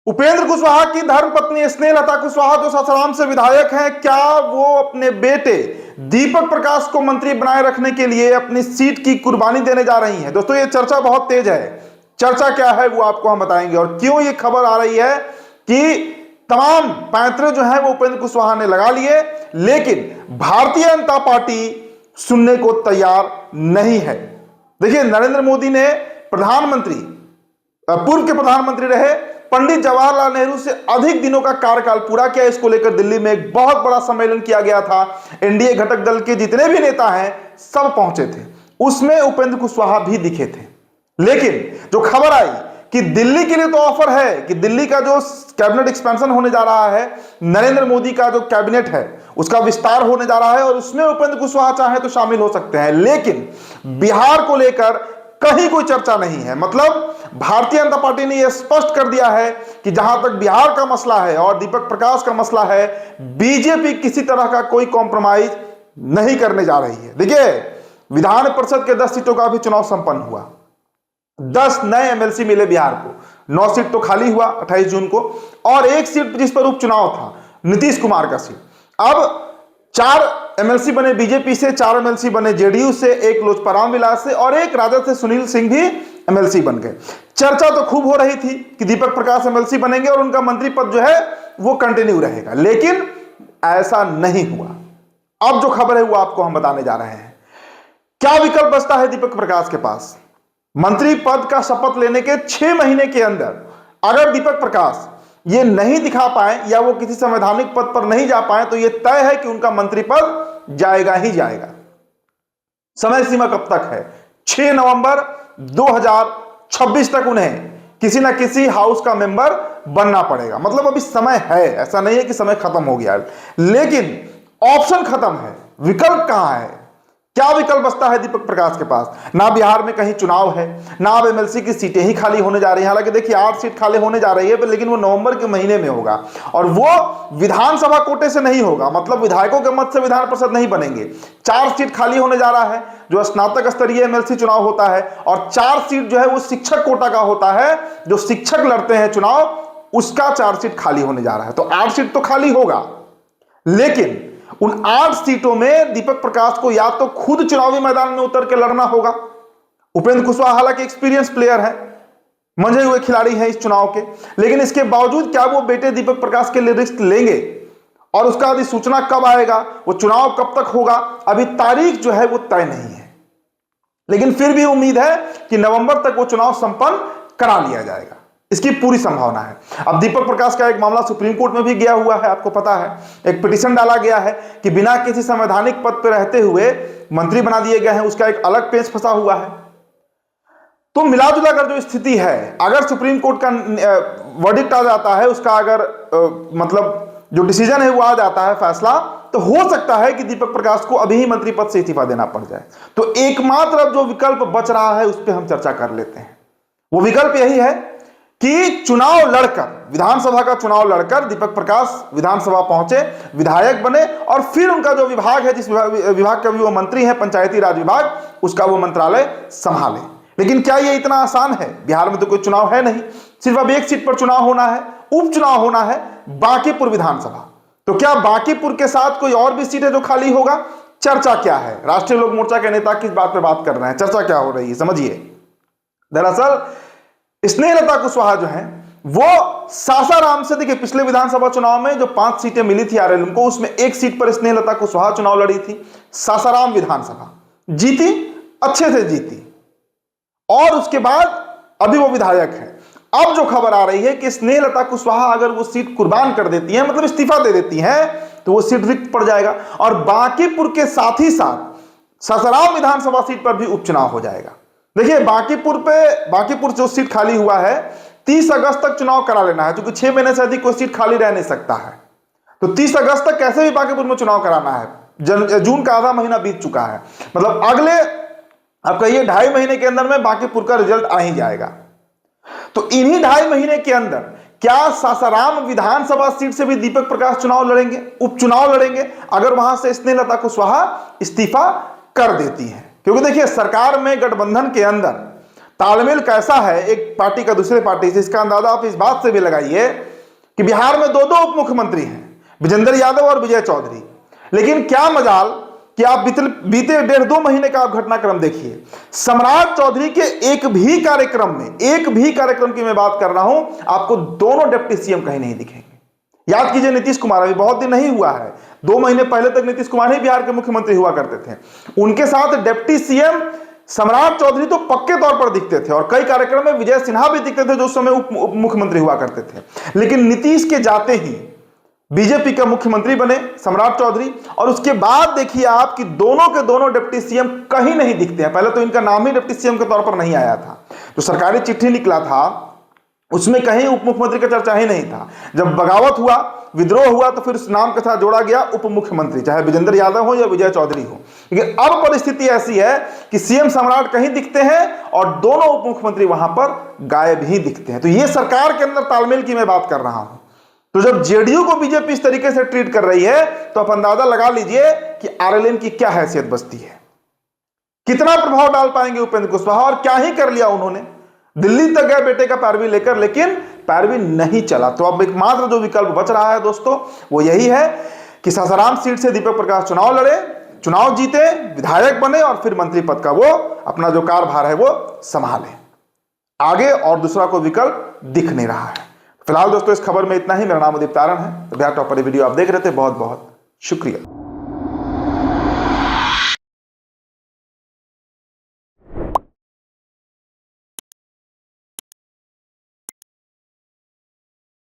उपेंद्र कुशवाहा की धर्मपत्नी स्नेहलता कुशवाहा जो सासाराम से विधायक हैं, क्या वो अपने बेटे दीपक प्रकाश को मंत्री बनाए रखने के लिए अपनी सीट की कुर्बानी देने जा रही हैं? दोस्तों, ये चर्चा बहुत तेज है। चर्चा क्या है वो आपको हम बताएंगे, और क्यों ये खबर आ रही है कि तमाम पैंतरे जो है वो उपेंद्र कुशवाहा ने लगा लिए, लेकिन भारतीय जनता पार्टी सुनने को तैयार नहीं है। देखिए, नरेंद्र मोदी ने पूर्व के प्रधानमंत्री रहे पंडित जवाहरलाल नेहरू से अधिक दिनों का कार्यकाल पूरा किया। इसको लेकर दिल्ली में एक बहुत बड़ा सम्मेलन किया गया था। एनडीए घटक दल के जितने भी नेता हैं सब पहुंचे थे, उसमें उपेंद्र कुशवाहा भी दिखे थे। लेकिन जो खबर आई कि दिल्ली के लिए तो ऑफर है कि दिल्ली का जो कैबिनेट एक्सपेंशन होने जा रहा है, नरेंद्र मोदी का जो कैबिनेट है उसका विस्तार होने जा रहा है, और उसमें उपेंद्र कुशवाहा चाहे तो शामिल हो सकते हैं। लेकिन बिहार को लेकर कहीं कोई चर्चा नहीं है। मतलब भारतीय जनता पार्टी ने यह स्पष्ट कर दिया है कि जहां तक बिहार का मसला है और दीपक प्रकाश का मसला है, बीजेपी किसी तरह का कोई कॉम्प्रोमाइज नहीं करने जा रही है। देखिए, विधान परिषद के 10 सीटों का भी चुनाव संपन्न हुआ, 10 नए एमएलसी मिले बिहार को, 9 सीट तो खाली हुआ 28 जून को, और 1 सीट जिस पर उपचुनाव था नीतीश कुमार का सीट। अब 4 एमएलसी बने बीजेपी से, 4 एमएलसी बने जेडीयू से, 1 लोजपा रामविलास से और 1 राजद से सुनील सिंह भी एमएलसी बन गए। चर्चा तो खूब हो रही थी कि दीपक प्रकाश एमएलसी बनेंगे और उनका मंत्री पद जो है वो कंटिन्यू रहेगा, लेकिन ऐसा नहीं हुआ। अब जो खबर है वो आपको हम बताने जा रहे हैं। क्या विकल्प बचता है दीपक प्रकाश के पास? मंत्री पद का शपथ लेने के 6 महीने के अंदर अगर दीपक प्रकाश ये नहीं दिखा पाए या वो किसी संवैधानिक पद पर नहीं जा पाए, तो ये तय है कि उनका मंत्री पद जाएगा ही जाएगा। समय सीमा कब तक है? 6 नवंबर 2026 तक उन्हें किसी ना किसी हाउस का मेंबर बनना पड़ेगा। मतलब अभी समय है, ऐसा नहीं है कि समय खत्म हो गया, लेकिन ऑप्शन खत्म है। विकल्प कहां है? क्या विकल्प बचता है दीपक प्रकाश के पास? ना बिहार में कहीं चुनाव है, ना अब एमएलसी की सीटें ही खाली होने जा रही हैं। हालांकि देखिए 8 सीट खाली होने जा रही है, लेकिन वो नवंबर के महीने में होगा, और वो विधानसभा कोटे से नहीं होगा। मतलब विधायकों के मत से विधान परिषद नहीं बनेंगे। 4 सीट खाली होने जा रहा है जो स्नातक स्तरीय एमएलसी चुनाव होता है, और 4 सीट जो है वो शिक्षक कोटा का होता है, जो शिक्षक लड़ते हैं चुनाव, उसका 4 सीट खाली होने जा रहा है। तो 8 सीट तो खाली होगा, लेकिन उन 8 सीटों में दीपक प्रकाश को या तो खुद चुनावी मैदान में उतर के लड़ना होगा। उपेंद्र कुशवाहा हालांकि एक्सपीरियंस प्लेयर है, मंझे हुए खिलाड़ी हैं इस चुनाव के, लेकिन इसके बावजूद क्या वो बेटे दीपक प्रकाश के लिए रिस्क लेंगे? और उसका अधिसूचना कब आएगा, वो चुनाव कब तक होगा, अभी तारीख जो है वो तय नहीं है। लेकिन फिर भी उम्मीद है कि नवंबर तक वो चुनाव संपन्न करा लिया जाएगा, इसकी पूरी संभावना है। अब दीपक प्रकाश का एक मामला सुप्रीम कोर्ट में भी गया हुआ है, आपको पता है। एक पिटीशन डाला गया है कि बिना किसी संवैधानिक पद पर रहते हुए मंत्री बना दिए गए हैं, उसका एक अलग पेच फंसा हुआ है। तो मिला जुला कर जो स्थिति है, अगर सुप्रीम कोर्ट का वर्डिक्ट आ जाता है, उसका अगर मतलब जो डिसीजन है वो आ जाता है, फैसला, तो हो सकता है कि दीपक प्रकाश को अभी ही मंत्री पद से इस्तीफा देना पड़ जाए। तो एकमात्र अब जो विकल्प बच रहा है उस पर हम चर्चा कर लेते हैं। वो विकल्प यही है कि चुनाव लड़कर, विधानसभा का चुनाव लड़कर दीपक प्रकाश विधानसभा पहुंचे, विधायक बने, और फिर उनका जो विभाग है, जिस विभाग का भी वो मंत्री है, पंचायती राज विभाग, उसका वो मंत्रालय संभाले। लेकिन क्या ये इतना आसान है? बिहार में तो कोई चुनाव है नहीं, सिर्फ अब 1 सीट पर चुनाव होना है, उपचुनाव होना है, बांकीपुर विधानसभा। तो क्या बांकीपुर के साथ कोई और भी सीट है जो खाली होगा? चर्चा क्या है? राष्ट्रीय लोक मोर्चा के नेता किस बात पर बात कर रहे हैं, चर्चा क्या हो रही है, समझिए। दरअसल स्नेहलता कुशवाहा जो है वो सासाराम से, देखिए पिछले विधानसभा चुनाव में जो 5 सीटें मिली थी आरएलएम को, उसमें 1 सीट पर स्नेहलता कुशवाहा चुनाव लड़ी थी। सासाराम विधानसभा जीती, अच्छे से जीती, और उसके बाद अभी वो विधायक है। अब जो खबर आ रही है कि स्नेहलता कुशवाहा अगर वो सीट कुर्बान कर देती है, मतलब इस्तीफा दे देती है, तो वो सीट रिक्त पड़ जाएगा, और बांकीपुर के साथ ही साथ सासाराम विधानसभा सीट पर भी उपचुनाव हो जाएगा। देखिए, बांकीपुर जो सीट खाली हुआ है, 30 अगस्त तक चुनाव करा लेना है, क्योंकि 6 महीने से अधिक कोई सीट खाली रह नहीं सकता है। तो 30 अगस्त तक कैसे भी बांकीपुर में चुनाव कराना है। जून का आधा महीना बीत चुका है, मतलब अगले आप कहिए 2.5 महीने के अंदर में बांकीपुर का रिजल्ट आ ही जाएगा। तो इन्हीं 2.5 महीने के अंदर क्या सासाराम विधानसभा सीट से भी दीपक प्रकाश चुनाव लड़ेंगे, उपचुनाव लड़ेंगे, अगर वहां से स्नेहलता कुशवाहा इस्तीफा कर देती है? क्योंकि देखिए, सरकार में गठबंधन के अंदर तालमेल कैसा है एक पार्टी का दूसरे पार्टी से, इसका अंदाजा आप इस बात से भी लगाइए कि बिहार में दो दो उप मुख्यमंत्री हैं, विजेंद्र यादव और विजय चौधरी। लेकिन क्या मजाल कि आप बीते 1.5-2 महीने का आप घटनाक्रम देखिए, सम्राट चौधरी के एक भी कार्यक्रम की मैं बात कर रहा हूं, आपको दोनों डिप्टी सीएम कहीं नहीं दिखेंगे। याद कीजिए नीतीश कुमार, अभी बहुत दिन नहीं हुआ है, 2 महीने पहले तक नीतीश कुमार ही बिहार के मुख्यमंत्री हुआ करते थे। उनके साथ डिप्टी सीएम सम्राट चौधरी तो पक्के तौर पर दिखते थे, और कई कार्यक्रम में विजय सिन्हा भी दिखते थे जो उस समय उप मुख्यमंत्री हुआ करते थे। लेकिन नीतीश के जाते ही बीजेपी का मुख्यमंत्री बने सम्राट चौधरी, और उसके बाद देखिए आप कि दोनों के दोनों डिप्टी सीएम कहीं नहीं दिखते हैं। पहले तो इनका नाम ही डिप्टी सीएम के तौर पर नहीं आया था, जो सरकारी चिट्ठी निकला था उसमें कहीं उप मुख्यमंत्री का चर्चा ही नहीं था। जब बगावत हुआ, विद्रोह हुआ, तो फिर उस नाम के साथ जोड़ा गया उप मुख्यमंत्री, चाहे विजेंद्र यादव हो या विजय चौधरी हो। लेकिन अब परिस्थिति ऐसी है कि सीएम सम्राट कहीं दिखते हैं और दोनों उप मुख्यमंत्री वहां पर गायब ही दिखते हैं। तो ये सरकार के अंदर तालमेल की मैं बात कर रहा हूं। तो जब जेडीयू को बीजेपी इस तरीके से ट्रीट कर रही है, तो आप अंदाजा लगा लीजिए कि आरएलएन की क्या हैसियत बचती है, कितना प्रभाव डाल पाएंगे उपेंद्र कुशवाहा। और क्या ही कर लिया उन्होंने, दिल्ली तक गए बेटे का पैरवी लेकर, लेकिन पैरवी नहीं चला। तो अब एकमात्र जो विकल्प बच रहा है दोस्तों, वो यही है कि सासाराम सीट से दीपक प्रकाश चुनाव लड़े, चुनाव जीते, विधायक बने, और फिर मंत्री पद का वो अपना जो कार्यभार है वो संभाले। आगे और दूसरा कोई विकल्प दिख नहीं रहा है। फिलहाल दोस्तों इस खबर में इतना ही। मेरा नाम उदित तारण है। तो बिहार टॉपर वीडियो आप देख रहे थे, बहुत बहुत शुक्रिया।